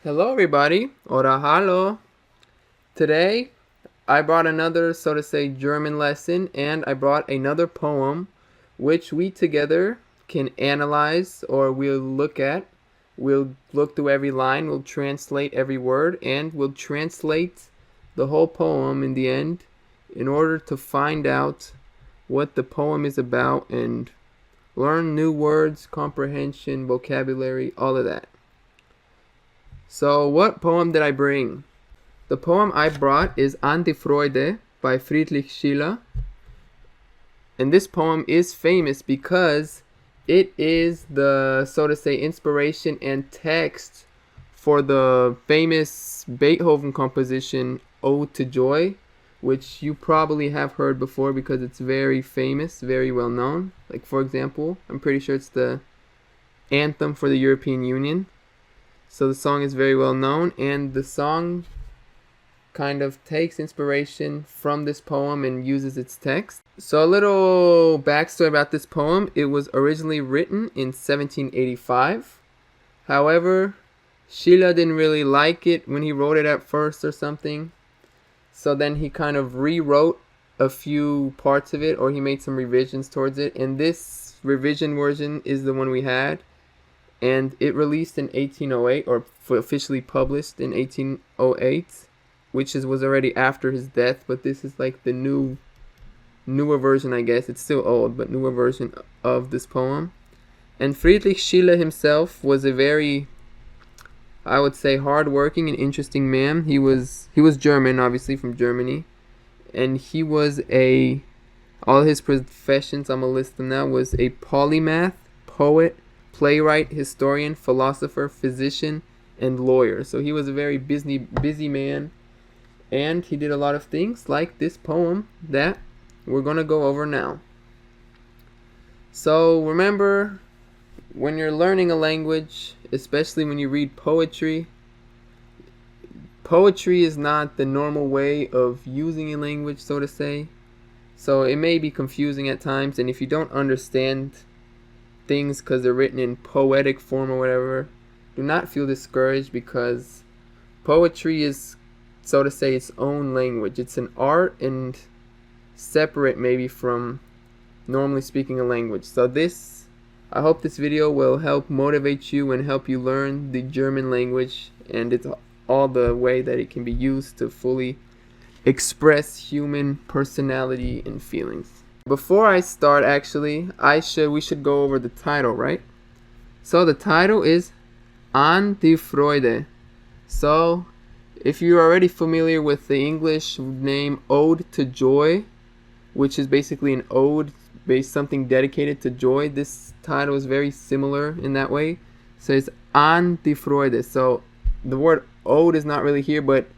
Hello everybody, ora hallo. Today I brought another, so to say, German lesson, and I brought another poem which we together can analyze, or we'll look at. We'll look through every line, we'll translate every word, and we'll translate the whole poem in the end in order to find out what the poem is about and learn new words, comprehension, vocabulary, all of that. So what poem did I bring? The poem I brought is Freude by Friedrich Schiller. And this poem is famous because it is the, so to say, inspiration and text for the famous Beethoven composition Ode to Joy, which you probably have heard before because it's very famous, very well known. Like, for example, I'm pretty sure it's the anthem for the European Union. So the song is very well known, and the song kind of takes inspiration from this poem and uses its text. So a little backstory about this poem. It was originally written in 1785. However, Schiller didn't really like it when he wrote it at first or something. So then he kind of rewrote a few parts of it, or he made some revisions towards it. And this revision version is the one we had. And it released in 1808, or officially published in 1808, which was already after his death. But this is like the newer version, I guess. It's still old, but newer version of this poem. And Friedrich Schiller himself was a very, I would say, hardworking and interesting man. He was German, obviously from Germany, and he was all his professions, I'm gonna list them now, was a polymath, poet, playwright, historian, philosopher, physician, and lawyer. So he was a very busy man, and he did a lot of things like this poem that we're gonna go over now. So remember, when you're learning a language, especially when you read poetry, poetry is not the normal way of using a language, so to say. So it may be confusing at times, and if you don't understand things because they're written in poetic form or whatever, do not feel discouraged, because poetry is, so to say, its own language. It's an art and separate maybe from normally speaking a language. So I hope this video will help motivate you and help you learn the German language, and it's all the way that it can be used to fully express human personality and feelings. Before I start, actually, we should go over the title, right? So the title is An die Freude. So if you're already familiar with the English name Ode to Joy, which is basically an ode, something dedicated to joy, this title is very similar in that way. So it's An die Freude. So the word ode is not really here, but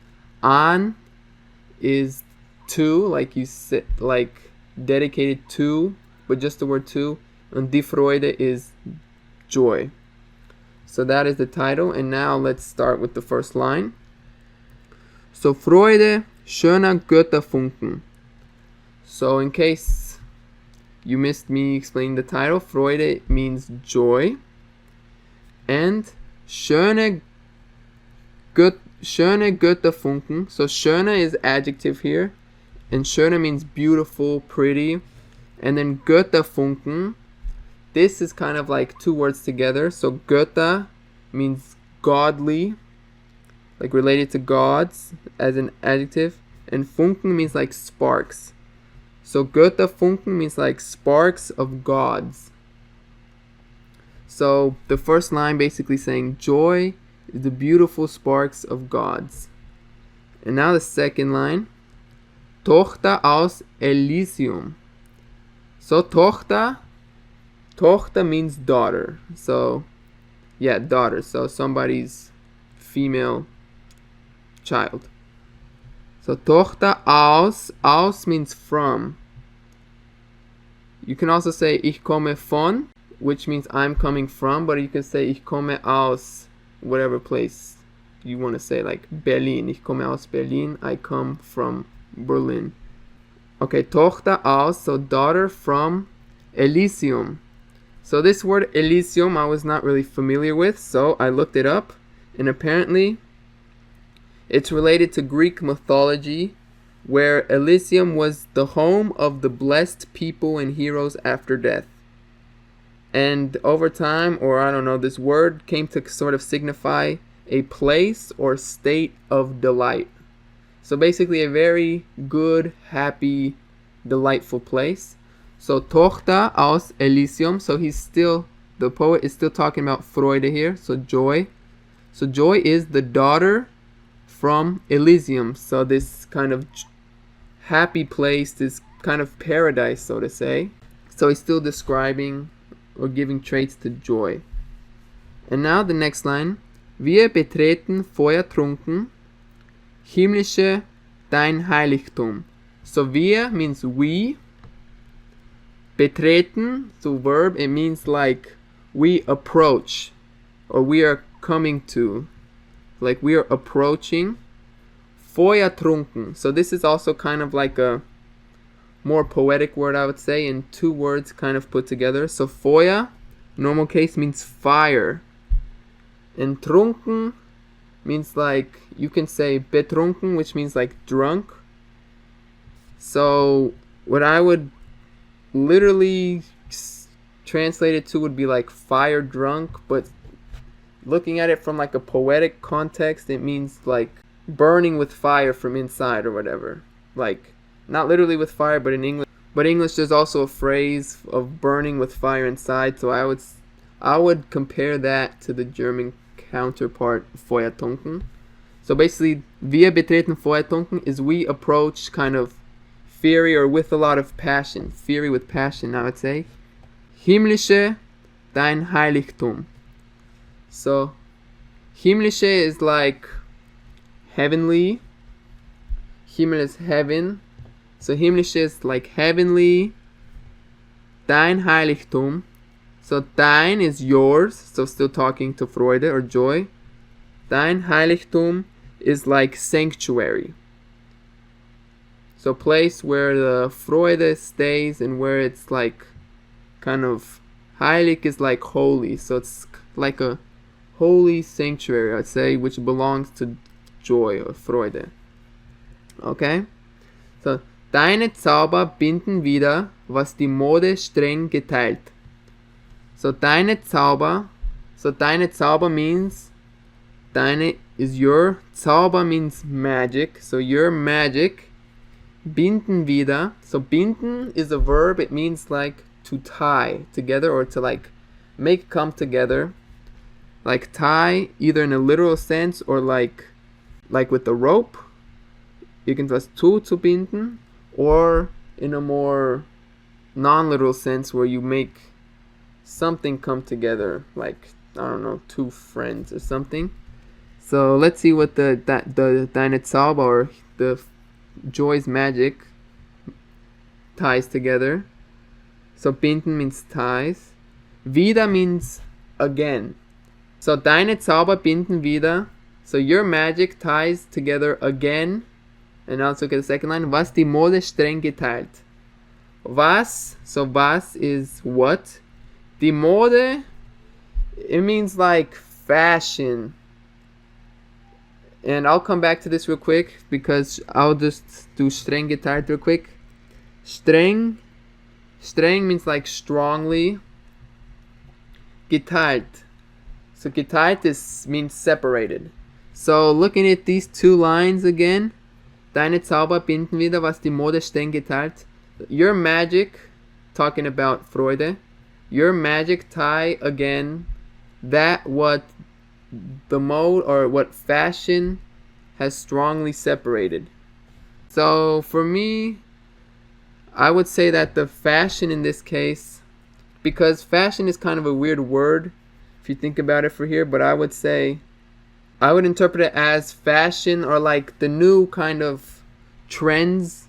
an is to, like you said, like dedicated to, but just the word to, and die Freude is joy. So that is the title, and now let's start with the first line. So Freude, schöner Götterfunken. So in case you missed me explaining the title, Freude means joy, and schöne Götterfunken. So schöne is adjective here, and schöne means beautiful, pretty. And then Götterfunken, this is kind of like two words together. So Götter means godly, like related to gods as an adjective. And Funken means like sparks. So Götterfunken means like sparks of gods. So the first line basically saying joy is the beautiful sparks of gods. And now the second line. Tochter aus Elysium. So Tochter means daughter. So yeah, daughter. So somebody's female child. So Tochter aus means from. You can also say ich komme von, which means I'm coming from, but you can say ich komme aus whatever place you want to say, like Berlin. Ich komme aus Berlin. I come from Berlin. Okay, Tochter aus, so daughter from Elysium. So this word Elysium I was not really familiar with, so I looked it up, And apparently it's related to Greek mythology, where Elysium was the home of the blessed people and heroes after death. And over time, or I don't know, this word came to sort of signify a place or state of delight. So basically a very good, happy, delightful place. So Tochter aus Elysium, so the poet is still talking about Freude here, so joy. So joy is the daughter from Elysium, so this kind of happy place, this kind of paradise, so to say. So he's still describing or giving traits to joy. And now the next line. Wir betreten feuertrunken, himmlische dein Heiligtum. So wir means we. Betreten, so verb, it means like we approach, or we are coming to, like we are approaching. Feuertrunken, so this is also kind of like a more poetic word, I would say, in two words kind of put together. So Feuer, normal case, means fire. And trunken means like, you can say betrunken, which means like drunk. So what I would literally translate it to would be like fire drunk, but looking at it from like a poetic context, it means like burning with fire from inside or whatever. Like, not literally with fire, but in English there's also a phrase of burning with fire inside, so I would compare that to the German counterpart Feuertrunken. So basically, wir betreten Feuertrunken is we approach kind of fiery or with a lot of passion. Fiery with passion, I would say. Himmlische dein Heiligtum. So, himmlische is like heavenly. Himmel is heaven. So himmlische is like heavenly. Dein Heiligtum. So dein is yours. So still talking to Freude or joy. Dein Heiligtum is like sanctuary. So place where the Freude stays and where it's like kind of heilig is like holy. So it's like a holy sanctuary, I'd say, which belongs to joy or Freude. Okay? So deine Zauber binden wieder, was die Mode streng geteilt. So deine Zauber means deine is your, Zauber means magic, so your magic. Binden wieder, so binden is a verb, it means like to tie together or to like make come together. Like tie either in a literal sense or like with the rope. You can just zu binden, or in a more non-literal sense where you make something come together, like, I don't know, two friends or something. So let's see what the deine Zauber or the joy's magic ties together. So binden means ties. Wieder means again. So deine Zauber binden wieder. So your magic ties together again. And now let's look at the second line. Was die Mode streng geteilt. Was, so was is what. Die Mode, it means like fashion. And I'll come back to this real quick because I'll just do streng geteilt real quick. Streng means like strongly. Geteilt. So geteilt means separated. So looking at these two lines again. Deine Zauber binden wieder, was die Mode streng geteilt. Your magic, talking about Freude. Your magic tie again that what the mode or what fashion has strongly separated. So for me, I would say that the fashion in this case, because fashion is kind of a weird word if you think about it for here, but I would interpret it as fashion or like the new kind of trends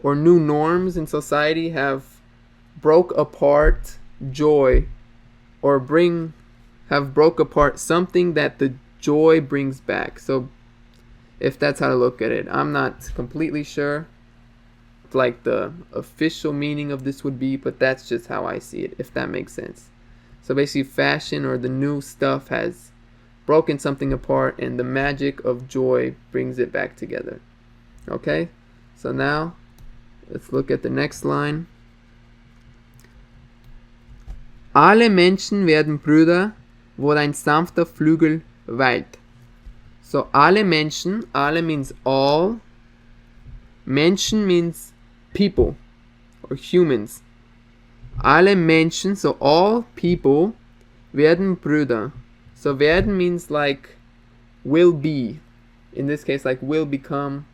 or new norms in society have broke apart joy or have broke apart something that the joy brings back. So if that's how to look at it, I'm not completely sure like the official meaning of this would be, but that's just how I see it, if that makes sense. So basically fashion or the new stuff has broken something apart, and the magic of joy brings it back together. Okay, so now let's look at the next line. Alle Menschen werden Brüder, wo dein sanfter Flügel weilt. So alle Menschen, alle means all. Menschen means people or humans. Alle Menschen, so all people, werden Brüder. So werden means like will be. In this case, like will become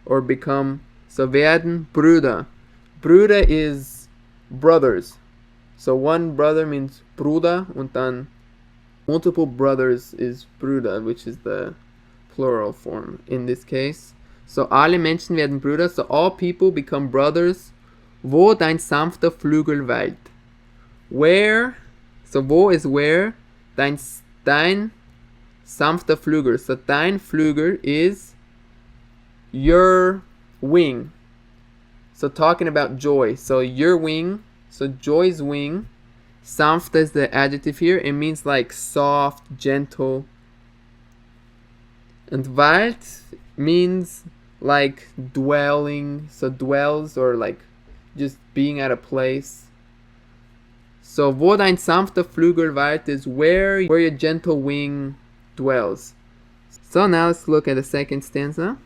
or become. So werden Brüder. Brüder is brothers. So one brother means Bruder, und dann multiple brothers is Brüder, which is the plural form in this case. So alle Menschen werden Brüder, so all people become brothers, wo dein sanfter Flügel weilt. Where, so wo is where, dein sanfter Flügel. So dein Flügel is your wing. So talking about joy. So your wing, so joy's wing. Sanft is the adjective here. It means like soft, gentle. And Wald means like dwelling. So dwells or like just being at a place. So wo dein sanfter Flügel weilt is where your gentle wing dwells. So now let's look at the second stanza.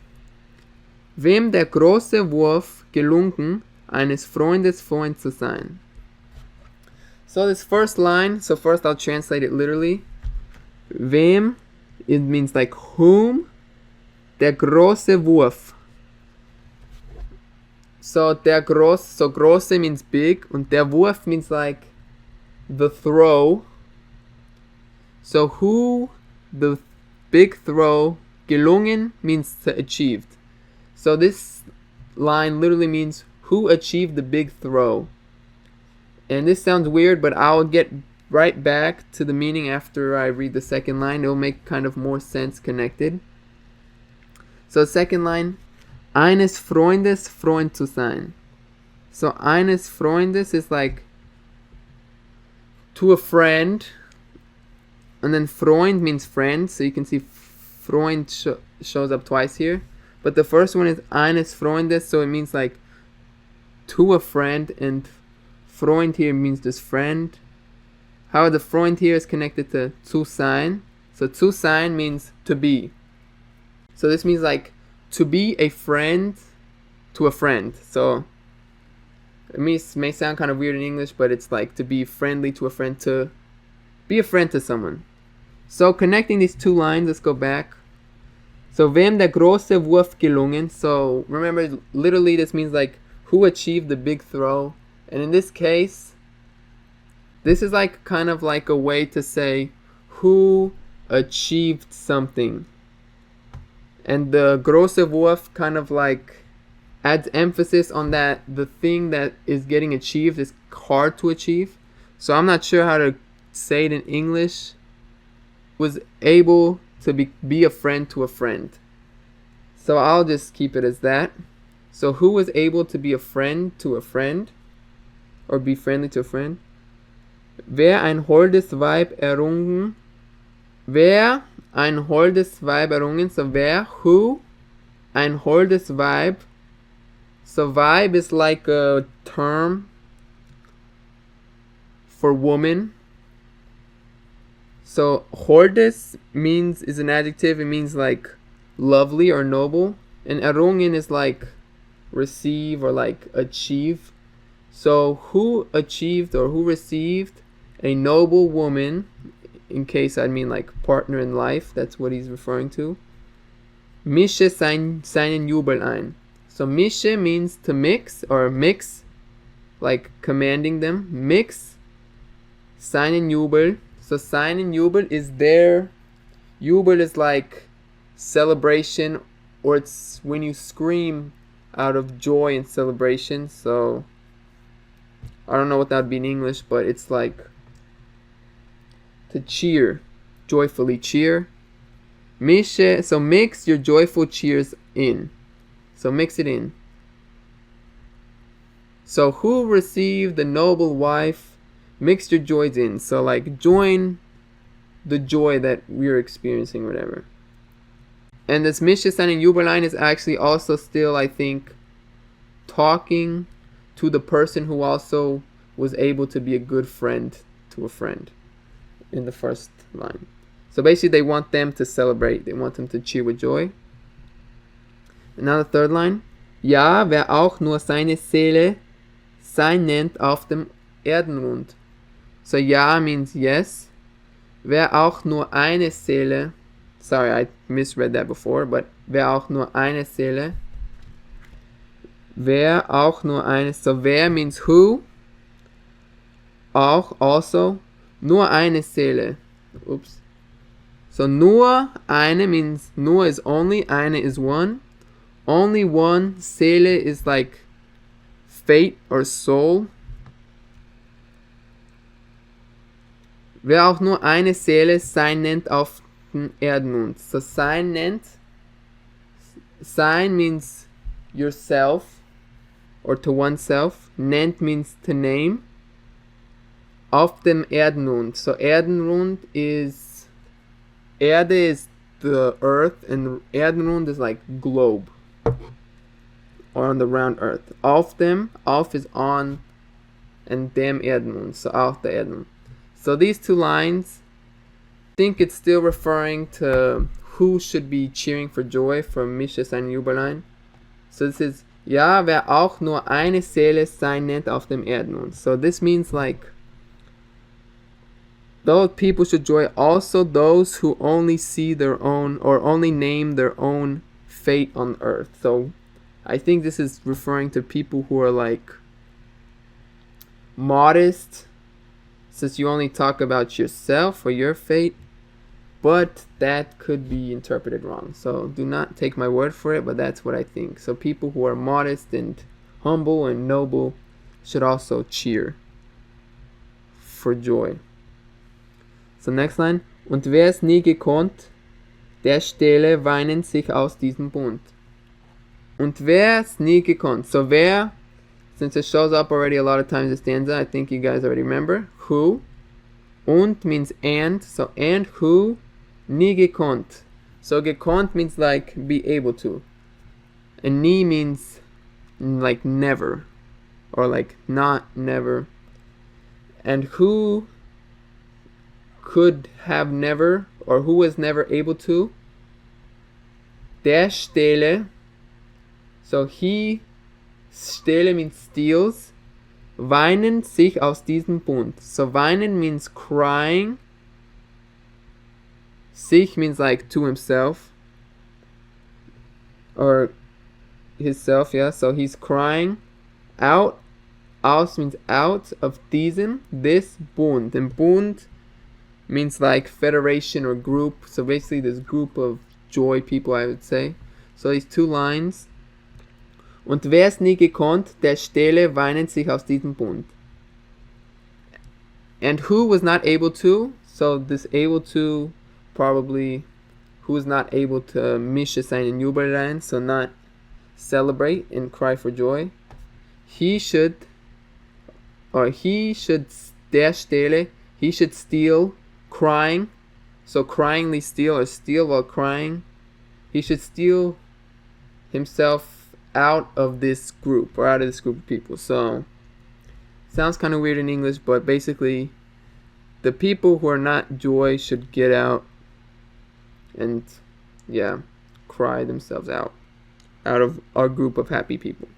Wem der große Wurf gelungen, eines Freundes Freund zu sein. So this first line, so first I'll translate it literally. Wem, it means like whom, der große Wurf. So der groß, so große means big, und der Wurf means like the throw. So who the big throw, gelungen means to achieved. So this line literally means who achieved the big throw. And this sounds weird, but I'll get right back to the meaning after I read the second line. It'll make kind of more sense connected. So second line, eines Freundes Freund zu sein. So eines Freundes is like to a friend, and then Freund means friend, so you can see Freund shows up twice here. But the first one is eines Freundes, so it means like to a friend, and Freund here means just friend. However, the Freund here is connected to sein. So zu sein means to be. So this means like to be a friend to a friend. So it may sound kind of weird in English, but it's like to be friendly to a friend, to be a friend to someone. So connecting these two lines, let's go back. So wem der große Wurf gelungen. So remember, literally this means like who achieved the big throw. And in this case, this is like kind of like a way to say who achieved something. And the große Wurf kind of like adds emphasis on that the thing that is getting achieved is hard to achieve. So I'm not sure how to say it in English. Was able to be a friend to a friend. So I'll just keep it as that. So who was able to be a friend to a friend? Or be friendly to a friend? Wer ein holdes Weib errungen. Wer ein holdes Weib errungen. So wer, who, ein holdes Weib. So Weib is like a term for woman. So holdes means, is an adjective. It means like lovely or noble. And errungen is like receive or like achieve. So who achieved or who received a noble woman, in case I mean like partner in life, that's what he's referring to. Mische seinen Jubel ein. So mische means to mix or mix, like commanding them. Mix seinen Jubel. So seinen Jubel is their, Jubel is like celebration, or it's when you scream out of joy and celebration. So I don't know what that would be in English, but it's like to cheer, joyfully cheer. Mische, so mix your joyful cheers in. So mix it in. So who received the noble wife? Mix your joys in. So like join the joy that we're experiencing, whatever. And this Mischa and Jubellein is actually also still, I think, talking to the person who also was able to be a good friend to a friend in the first line. So basically they want them to celebrate. They want them to cheer with joy. And now the third line. Ja, wer auch nur seine Seele sein nennt auf dem Erdenrund. So ja means yes. Wer auch nur eine Seele. Sorry, I misread that before, but wer auch nur eine Seele. Wer auch nur eine. So wer means who. Auch, also. Nur eine Seele. Oops. So nur eine means nur is only, eine is one. Only one. Seele is like fate or soul. Wer auch nur eine Seele sein nennt auf den Erdenrund. So sein nennt. Sein means yourself or to oneself. Nennt means to name. Auf dem Erdenrund. So Erdenrund is Erde is the earth and Erdenrund is like globe or on the round earth. Auf dem, auf is on, and dem Erdenrund. So auf der Erdenrund. So these two lines, I think it's still referring to who should be cheering for joy from Mischa sein Jubellein. So this is ja, wer auch nur eine Seele sein nennt auf dem Erdenrund. So this means like those people should joy, also those who only see their own or only name their own fate on earth. So I think this is referring to people who are like modest, since you only talk about yourself or your fate, but that could be interpreted wrong. So do not take my word for it, but that's what I think. So people who are modest and humble and noble should also cheer for joy. So next line. Und wer es nie gekonnt, der stelle weinend sich aus diesem Bund. Und wer es nie gekonnt. So wer, since it shows up already a lot of times in the stanza, I think you guys already remember. Who. Und means and. So and who nie gekonnt. So gekonnt means like be able to. And nie means like never. Or like not never. And who could have never, or who was never able to. Der stelle. So he, stelle means steals. Weinen sich aus diesem Bund. So weinen means crying. Sich means like to himself. Or himself, yeah. So he's crying out. Aus means out of diesem, this Bund. And Bund means like federation or group. So basically this group of joy people, I would say. So these two lines. Und wer es nie gekonnt, der stelle weinend sich aus diesem Bund. And who was not able to? So this able to, probably who is not able to Mischa sein Jubellein, so not celebrate and cry for joy. Der stelle, he should steal crying. So cryingly steal or steal while crying. He should steal himself out of this group or out of this group of people. So sounds kind of weird in English, but basically the people who are not joy should get out and cry themselves out of our group of happy people.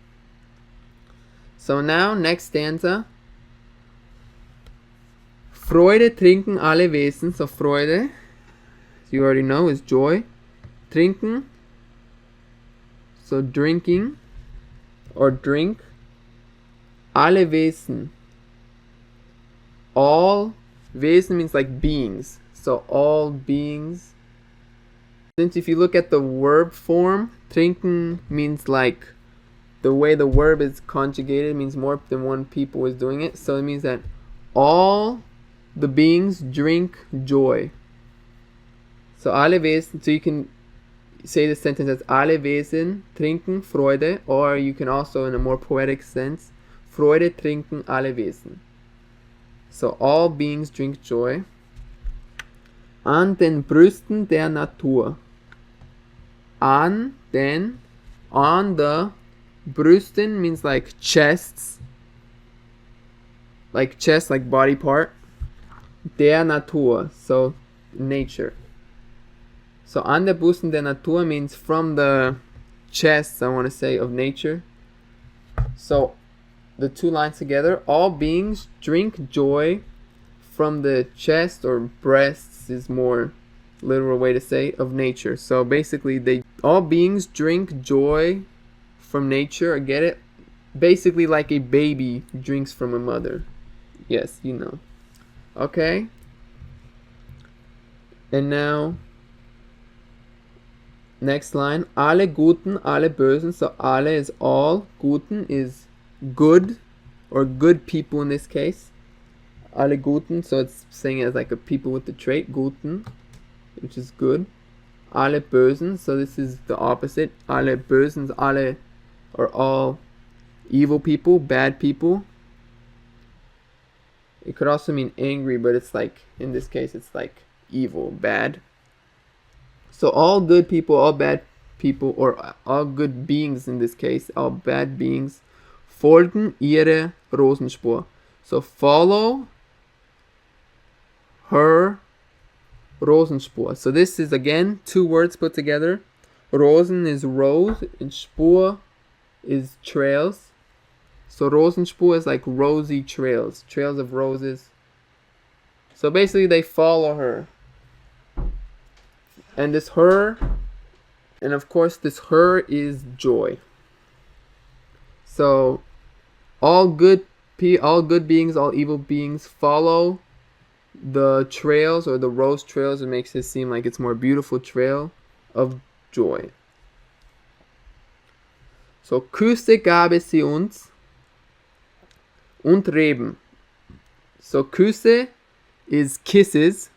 So now next stanza. Freude trinken alle Wesen. So Freude, as you already know, is joy. Trinken, so drinking or drink. Alle Wesen, all. Wesen means like beings, so all beings. Since if you look at the verb form, trinken means like the way the verb is conjugated means more than one people is doing it. So it means that all the beings drink joy. So alle Wesen, so you can say the sentence as alle Wesen trinken Freude, or you can also in a more poetic sense, Freude trinken alle Wesen. So all beings drink joy. An den Brüsten der Natur. On the Brüsten means like chests, like chest, like body part. Der Natur, so nature. So an der Brüsten der Natur means from the chests, I want to say, of nature. So the two lines together, all beings drink joy from the chest or breasts is more literal way to say of nature. So basically all beings drink joy from nature. I get it? Basically like a baby drinks from a mother. Yes, you know. Okay. And now next line. Alle Guten, alle Bösen. So alle is all. Guten is good or good people in this case. Alle Guten, so it's saying it as like a people with the trait Guten, which is good. Alle Bösen, so this is the opposite. Alle Bösen, alle are all evil people, bad people. It could also mean angry, but it's like, in this case, it's like evil, bad. So all good people, all bad people, or all good beings in this case, all bad beings, folgen ihre Rosenspur. So follow her Rosenspur. So this is again two words put together. Rosen is rose and Spur is trails. So Rosenspur is like rosy trails, trails of roses. So basically they follow her. And this her, and of course this her is joy. So all good beings, all evil beings follow the trails or the rose trails. It makes it seem like it's more beautiful trail of joy. So Küsse gab es sie uns und Reben. So Küsse is kisses.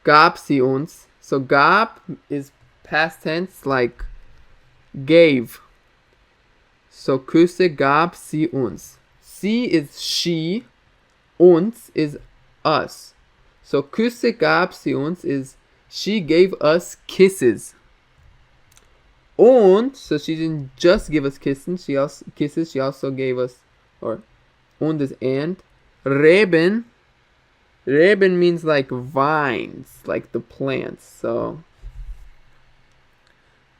Gab sie uns. So gab is past tense, like gave. So Küsse gab sie uns. Sie is she. Uns is us. So Küsse gab sie uns is she gave us kisses. Und, so she didn't just give us kisses, she also gave us, or und is and. Reben means like vines, like the plants. So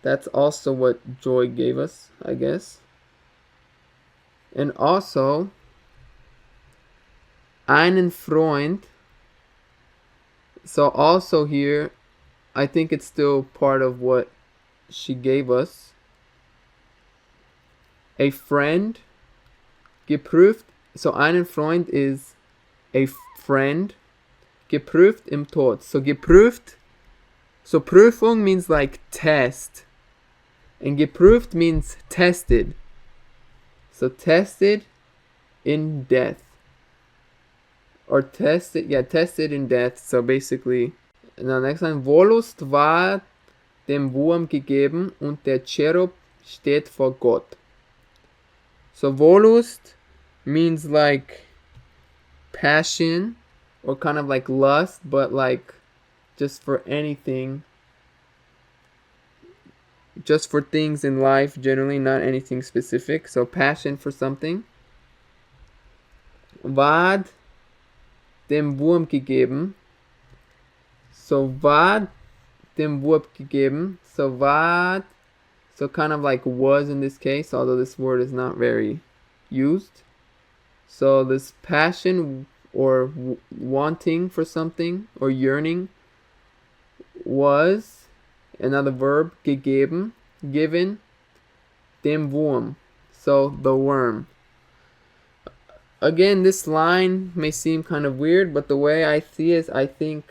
that's also what joy gave us, I guess. And also einen Freund. So also here, I think it's still part of what she gave us. A friend. Geprüft. So einen Freund is a friend. Geprüft im Tod. So geprüft. So Prüfung means like test. And geprüft means tested. So tested in death. Or tested in death. So basically, now next line. Wollust war dem Wurm gegeben und der Cherub steht vor Gott. So Wollust means like passion or kind of like lust, but like just for anything. Just for things in life generally, not anything specific. So passion for something. Ward dem Wurm gegeben. So ward dem Wurm gegeben. So ward. So kind of like was in this case, although this word is not very used. So this passion or wanting for something or yearning was another verb, gegeben, given, dem Wurm. So the worm. Again, this line may seem kind of weird, but the way I see it, I think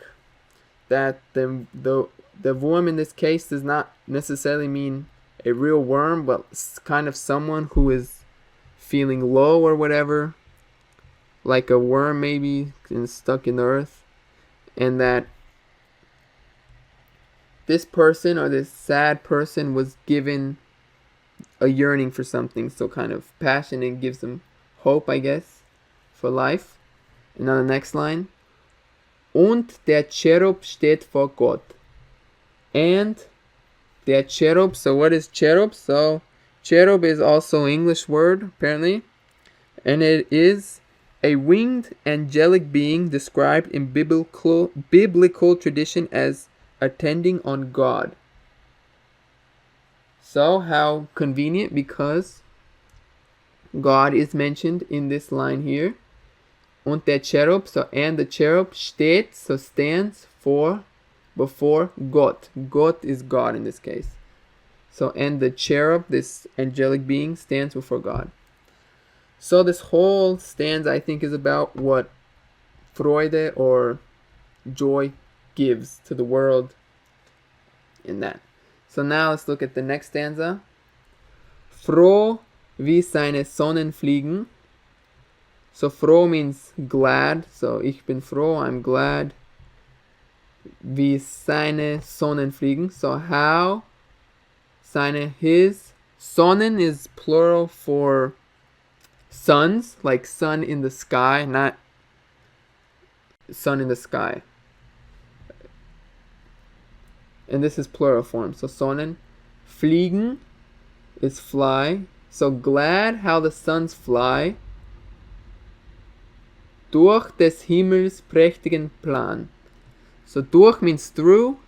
that the worm in this case does not necessarily mean a real worm, but kind of someone who is feeling low or whatever, like a worm maybe stuck in the earth, and that this person or this sad person was given a yearning for something, so kind of passion, and gives them hope, I guess, for life. And on the next line, Und der Cherub steht vor Gott. And der Cherub, so what is cherub? So cherub is also an English word, apparently. And it is a winged angelic being described in biblical tradition as attending on God. So how convenient, because God is mentioned in this line here. Und der Cherub, so and the cherub steht, so stands for before Gott. Gott is God in this case. So and the cherub, this angelic being, stands before God. So this whole stanza, I think, is about what Freude or joy gives to the world in that. So now let's look at the next stanza. Froh wie seine Sonnen fliegen. So froh means glad. So ich bin froh, I'm glad. Wie seine Sonnen fliegen. So how seine, his. Sonnen is plural for suns, like sun in the sky, not sun in the sky. And this is plural form. So Sonnen. Fliegen is fly. So glad how the suns fly. Durch des Himmels prächtigen Plan. So durch means through.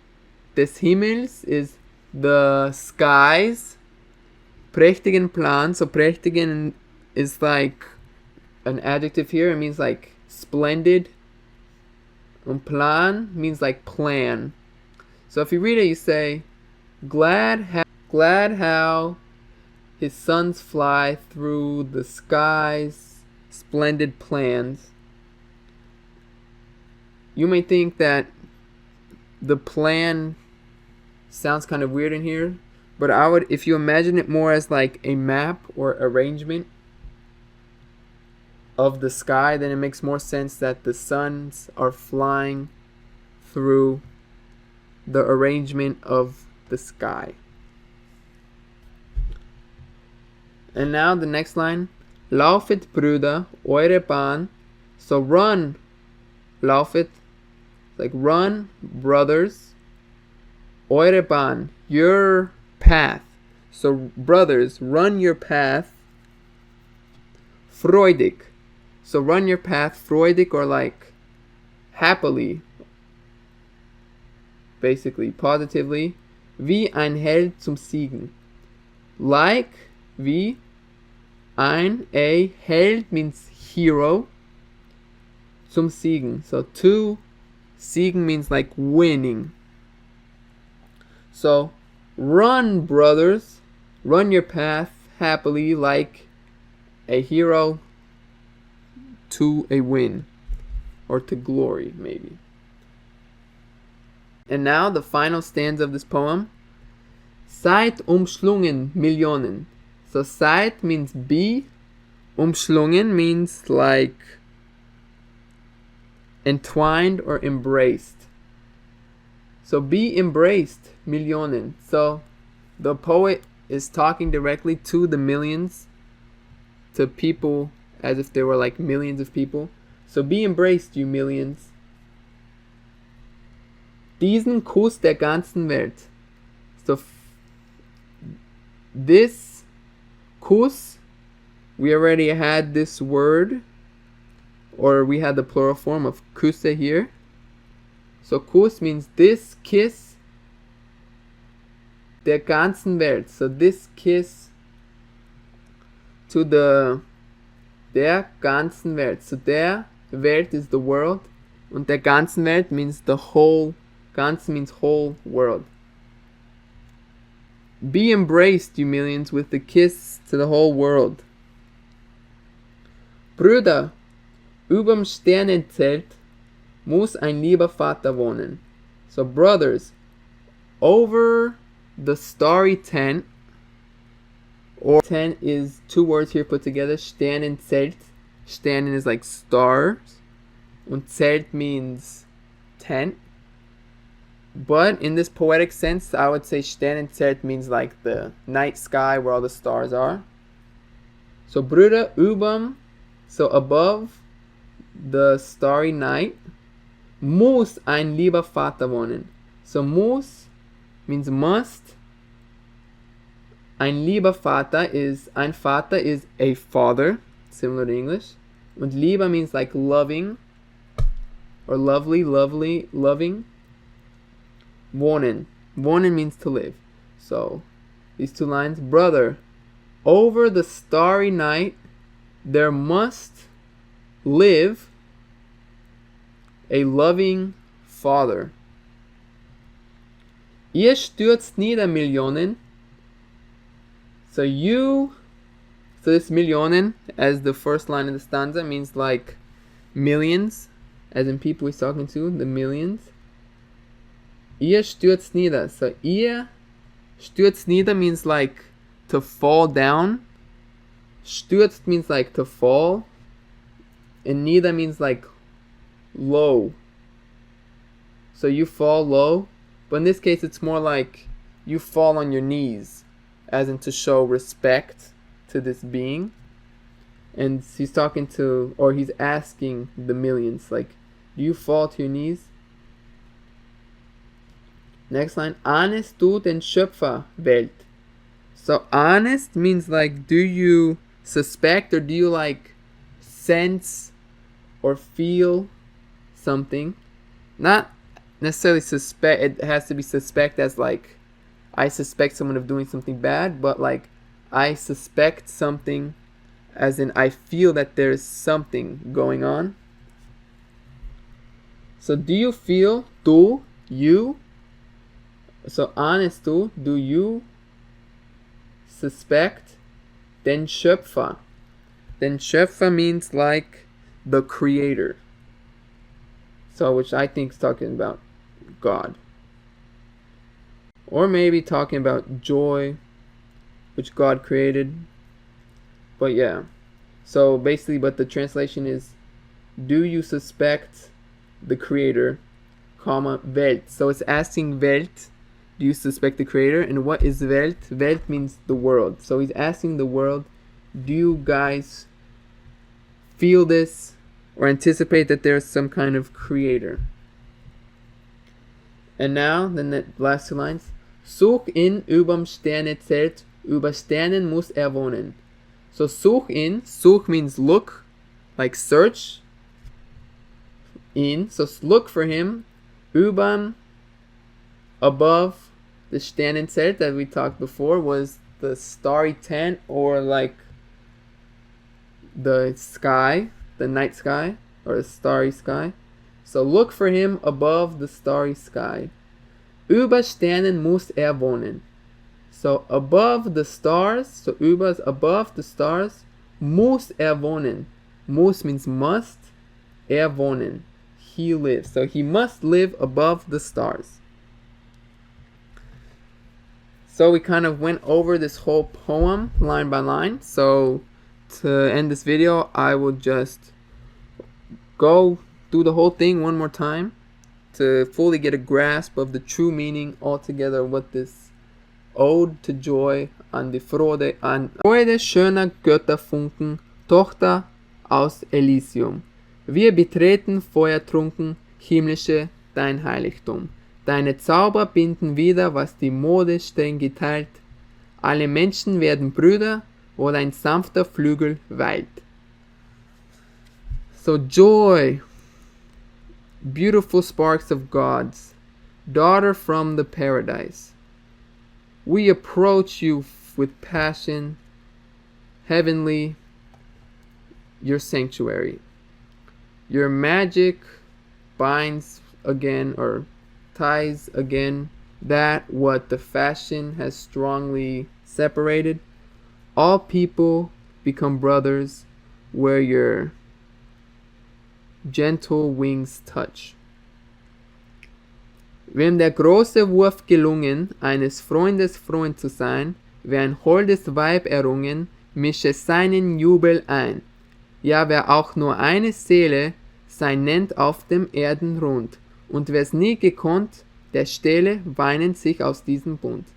Des Himmels is the skies. Prächtigen Plan. So prächtigen is like an adjective here. It means like splendid. And Plan means like plan. So if you read it, you say, glad how his sons fly through the skies, splendid plans. You may think that the plan sounds kind of weird in here, but I would, if you imagine it more as like a map or arrangement of the sky, then it makes more sense that the suns are flying through the arrangement of the sky. And now the next line. Laufet, Brüder, eure Bahn. So run, laufet, like run, brothers. Eure Bahn, your path. So brothers, run your path. Freudig. So run your path, freudig, or like happily. Basically, positively. Wie ein Held zum Siegen. Like, wie a Held means hero. Zum Siegen. So to Siegen means like winning. So run, brothers. Run your path happily like a hero to a win. Or to glory, maybe. And now the final stanza of this poem. Seid umschlungen, Millionen. So seid means be. Umschlungen means like entwined or embraced. So be embraced, Millionen. So the poet is talking directly to the millions, to people as if there were like millions of people. So be embraced, you millions. Diesen Kuss der ganzen Welt. So this Kuss, we already had this word, or we had the plural form of Küsse here. So Kuss means this kiss der ganzen Welt. So this kiss to the der ganzen Welt. So der Welt is the world, und der ganzen Welt means the whole. Ganz means whole world. Be embraced, you millions, with the kiss to the whole world. Brüder, überm Sternenzelt muss ein lieber Vater wohnen. So brothers, over the starry tent, or tent is two words here put together, Sternenzelt. Sternen is like stars, und Zelt means tent. But in this poetic sense, I would say Sternenzelt means like the night sky where all the stars are. So Brüder, überm, so above the starry night, muss ein lieber Vater wohnen. So muss means must. Ein lieber Vater is, ein Vater is a father, similar to English. Und lieber means like loving, or lovely, loving. Wohnen. Wohnen means to live. So, these two lines. Brother, over the starry night, there must live a loving father. Ihr stürzt nieder Millionen. So this Millionen, as the first line of the stanza, means like millions, as in people he's talking to, the millions. Ihr stürzt nieder. So ihr stürzt nieder means like to fall down. Stürzt means like to fall. And nieder means like low. So you fall low. But in this case, it's more like you fall on your knees, as in to show respect to this being. And he's talking to, or he's asking the millions, like, do you fall to your knees? Next line, ahnest du den Schöpfer Welt? So honest means like, do you suspect or do you like sense or feel something? Not necessarily suspect, it has to be suspect as like, I suspect someone of doing something bad, but like, I suspect something as in I feel that there's something going on. So do you feel, du, you? So honest du, do you suspect? Den Schöpfer. Den Schöpfer means like the creator. So which I think is talking about God. Or maybe talking about joy, which God created. But yeah. So basically, but the translation is, do you suspect the creator, comma, Welt. So it's asking Welt, do you suspect the creator? And what is Welt? Welt means the world. So he's asking the world, do you guys feel this or anticipate that there's some kind of creator? And now, then the last two lines. Such in überm Sternezelt, über Sternen muss wohnen. So such means look, like search. In, so look for him. Überm, above the Sternenzelt that we talked before, was the starry tent, or like the sky, the night sky, or the starry sky. So look for him above the starry sky. Über Sternen muss wohnen. So above the stars, so über is above the stars, muss wohnen. Muss means must, wohnen. He lives. So he must live above the stars. So we kind of went over this whole poem line by line. So to end this video, I will just go through the whole thing one more time to fully get a grasp of the true meaning altogether, what this Ode to Joy an die Freude, an Freude schöner Götterfunken, Tochter aus Elysium. Wir betreten feuertrunken, himmlische, dein Heiligtum. Deine Zauber binden wieder, was die Mode streng geteilt. Alle Menschen werden Brüder, wo dein sanfter Flügel weilt. So joy, beautiful sparks of gods, daughter from the paradise. We approach you with passion, heavenly, your sanctuary. Your magic binds again, or ties again, that what the fashion has strongly separated. All people become brothers where your gentle wings touch. Wem der große Wurf gelungen, eines Freundes Freund zu sein, wer ein holdes Weib errungen, mische seinen Jubel ein. Ja, wer auch nur eine Seele sein nennt auf dem Erdenrund, und wer's nie gekonnt, der Stelle weinen sich aus diesem Bund.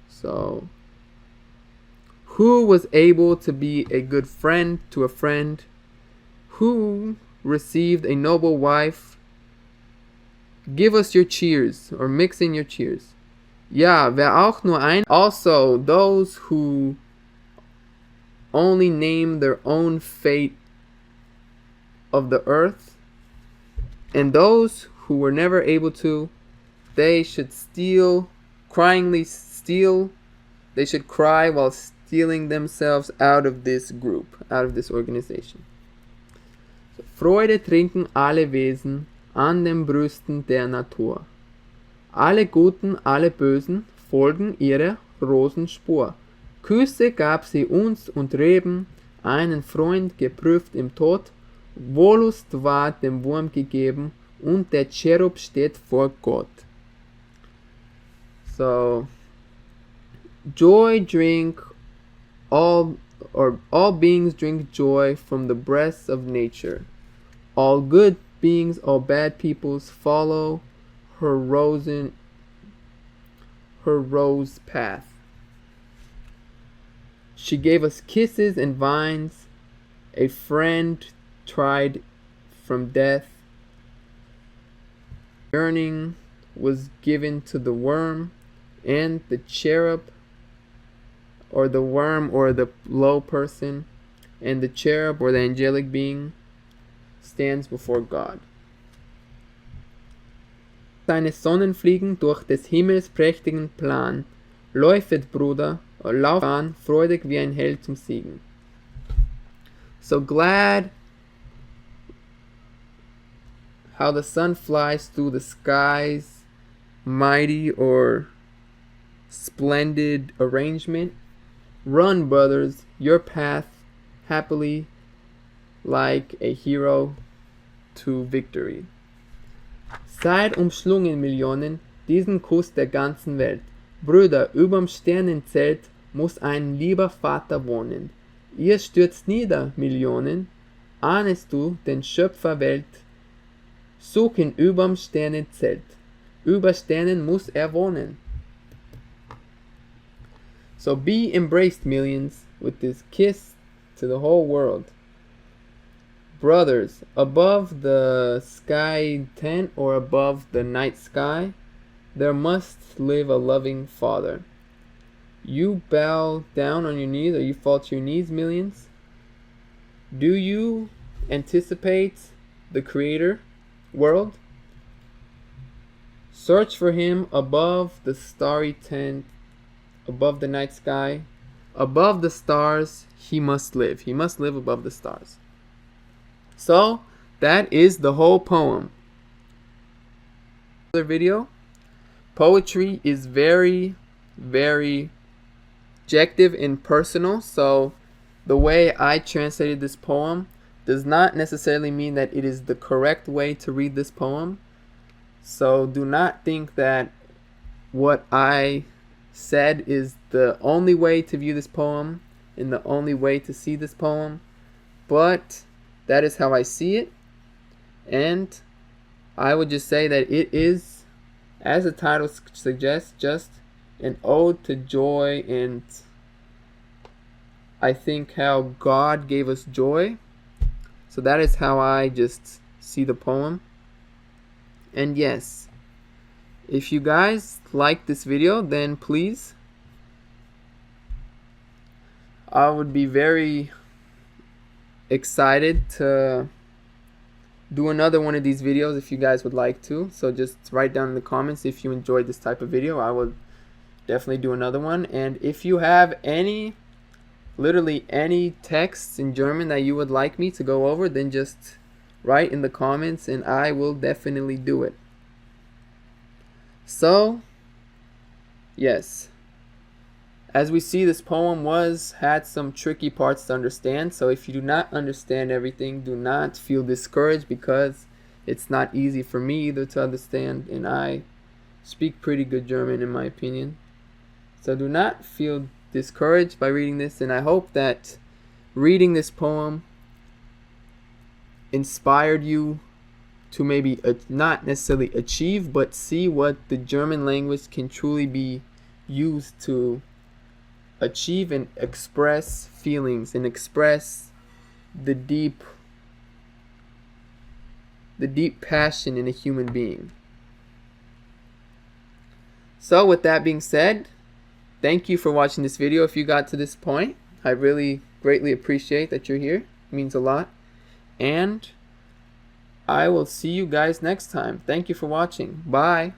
So, who was able to be a good friend to a friend? Who received a noble wife. Give us your cheers, or mix in your cheers. Ja, wer auch nur ein. Also, those who only name their own fate of the earth, and those who were never able to, they should cryingly steal, they should cry while stealing themselves out of this group, out of this organization. So, Freude trinken alle Wesen an den Brüsten der Natur. Alle Guten, alle Bösen folgen ihrer Rosenspur. Küsse gab sie uns und Reben, einen Freund geprüft im Tod. Wollust war dem Wurm gegeben und der Cherub steht vor Gott. So, joy drink all beings drink joy from the breasts of nature. All good beings, all bad peoples follow her rose path. She gave us kisses and vines, a friend tried from death. Yearning was given to the worm, and the cherub, or the worm, or the low person, and the cherub, or the angelic being, stands before God. Seine Sonnen fliegen durch des Himmels prächtigen Plan. Läufet, Bruder, lauf an, freudig wie ein Held zum Siegen. So glad how the sun flies through the sky's mighty or splendid arrangement. Run, brothers, your path happily like a hero to victory. Seid umschlungen, Millionen, diesen Kuss der ganzen Welt. Brüder, überm Sternenzelt muss ein lieber Vater wohnen. Ihr stürzt nieder, Millionen, ahnest du den Schöpfer Welt? Such ihn überm Sternenzelt, über Sternen muss er wohnen. So be embraced, millions, with this kiss to the whole world. Brothers, above the sky tent or above the night sky, there must live a loving Father. You bow down on your knees, or you fall to your knees, millions? Do you anticipate the Creator world? Search for Him above the starry tent, above the night sky. Above the stars, He must live. He must live above the stars. So, that is the whole poem. Another video. Poetry is very, very objective and personal. So, the way I translated this poem does not necessarily mean that it is the correct way to read this poem. So, do not think that what I said is the only way to view this poem and the only way to see this poem. But that is how I see it, and I would just say that it is, as the title suggests, just an ode to joy, and I think how God gave us joy. So that is how I just see the poem. And yes, if you guys like this video, then please, I would be very excited to do another one of these videos if you guys would like to. So just write down in the comments if you enjoyed this type of video. I will definitely do another one. And if you have literally any texts in German that you would like me to go over, then just write in the comments and I will definitely do it. So yes, as we see, this poem had some tricky parts to understand. So if you do not understand everything, do not feel discouraged, because it's not easy for me either to understand, and I speak pretty good German in my opinion. So do not feel discouraged by reading this, and I hope that reading this poem inspired you to maybe not necessarily achieve, but see what the German language can truly be used to achieve and express feelings and express the deep the deep passion in a human being. So with that being said, thank you for watching this video. If you got to this point, I really greatly appreciate that you're here. It means a lot. And I will see you guys next time. Thank you for watching. Bye.